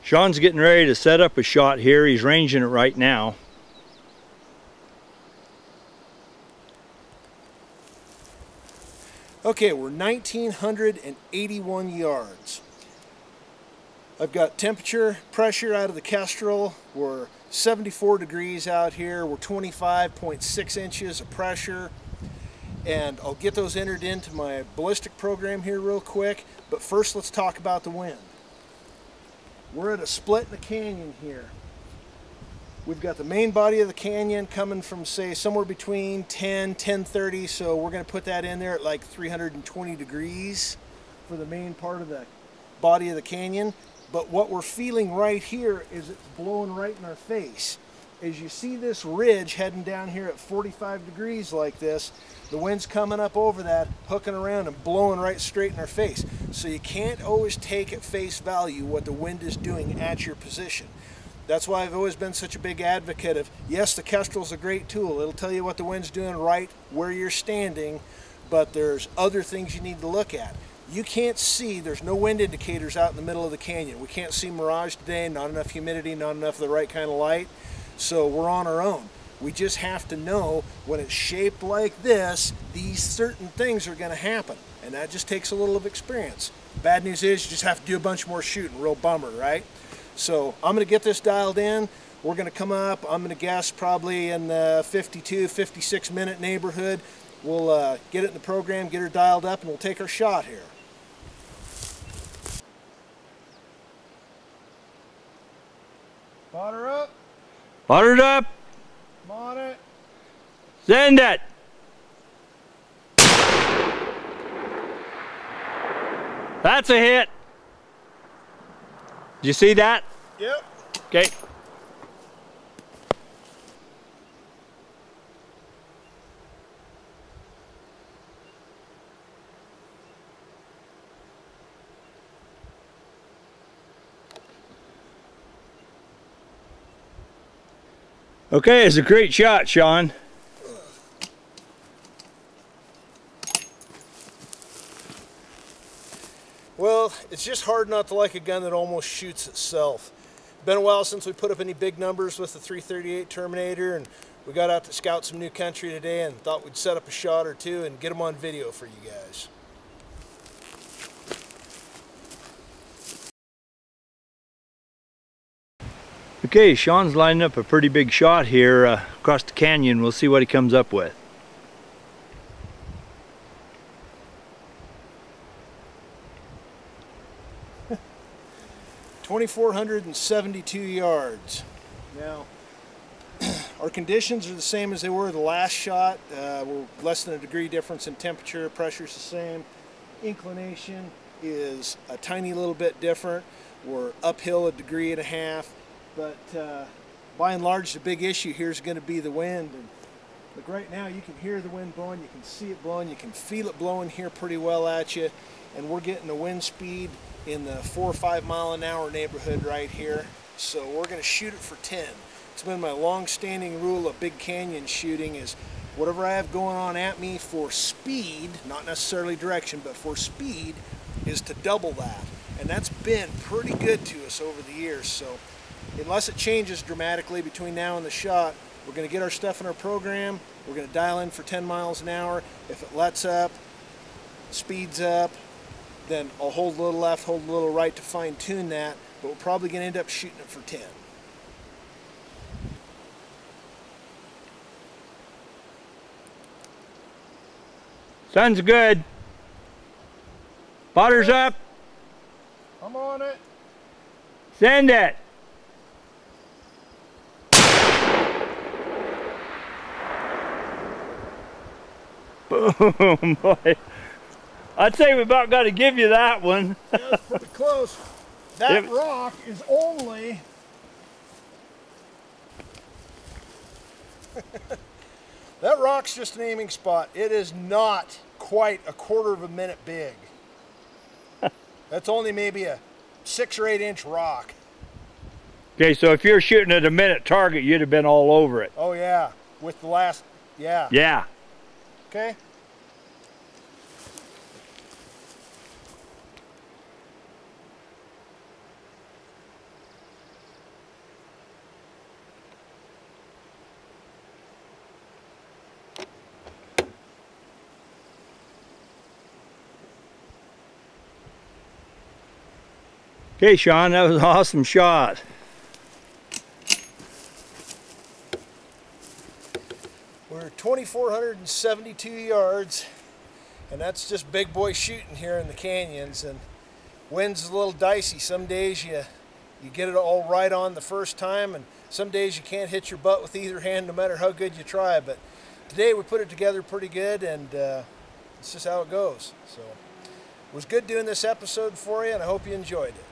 Sean's getting ready to set up a shot here. He's ranging it right now. Okay, we're 1,981 yards. I've got temperature, pressure out of the Kestrel. We're 74 degrees out here. We're 25.6 inches of pressure. And I'll get those entered into my ballistic program here real quick. But first, let's talk about the wind. We're at a split in the canyon here. We've got the main body of the canyon coming from, say, somewhere between 10:30, so we're going to put that in there at like 320 degrees for the main part of the body of the canyon. But what we're feeling right here is it's blowing right in our face. As you see this ridge heading down here at 45 degrees like this, the wind's coming up over that, hooking around and blowing right straight in our face. So you can't always take at face value what the wind is doing at your position. That's why I've always been such a big advocate of, yes, the Kestrel's a great tool. It'll tell you what the wind's doing right where you're standing, but there's other things you need to look at. You can't see, there's no wind indicators out in the middle of the canyon. We can't see mirage today, not enough humidity, not enough of the right kind of light. So we're on our own. We just have to know when it's shaped like this, these certain things are going to happen. And that just takes a little of experience. Bad news is you just have to do a bunch more shooting. Real bummer, right? So I'm going to get this dialed in. We're going to come up, I'm going to guess probably in the 52, 56 minute neighborhood. We'll get it in the program, get her dialed up, and we'll take our shot here. Fought her up. Buttered up. I'm on it. Send it. That's a hit. Did you see that? Yep. Okay. Okay, it's a great shot, Sean. Well, it's just hard not to like a gun that almost shoots itself. Been a while since we put up any big numbers with the 338 Terminator, and we got out to scout some new country today and thought we'd set up a shot or two and get them on video for you guys. Okay, Sean's lining up a pretty big shot here across the canyon. We'll see what he comes up with. (2,472 yards. Now, our conditions are the same as they were the last shot. We're less than a degree difference in temperature. Pressure's the same. Inclination is a tiny little bit different. We're uphill 1.5 degrees. But by and large, the big issue here is going to be the wind. And look, right now you can hear the wind blowing, you can see it blowing, you can feel it blowing here pretty well at you. And we're getting a wind speed in the 4 or 5 mile an hour neighborhood right here. So we're going to shoot it for 10. It's been my long-standing rule of big canyon shooting is whatever I have going on at me for speed, not necessarily direction, but for speed, is to double that. And that's been pretty good to us over the years. So unless it changes dramatically between now and the shot, we're going to get our stuff in our program. We're going to dial in for 10 miles an hour. If it lets up, speeds up, then I'll hold a little left, hold a little right to fine tune that, but we're probably going to end up shooting it for 10. Sounds good. Butter's up. I'm on it. Send it. Boom, boy. I'd say we about got to give you that one. Yeah, that's pretty close. That rock is only that rock's just an aiming spot. It is not quite 1/4 minute big. That's only maybe a 6 or 8 inch rock. Okay, so if you're shooting at a minute target, you'd have been all over it. Oh yeah, with the last, yeah. Yeah. Okay. Okay, Sean, that was an awesome shot. We're 2,472 yards, and that's just big boy shooting here in the canyons. And wind's a little dicey. Some days you get it all right on the first time, and some days you can't hit your butt with either hand no matter how good you try. But today we put it together pretty good, and it's just how it goes. So it was good doing this episode for you, and I hope you enjoyed it.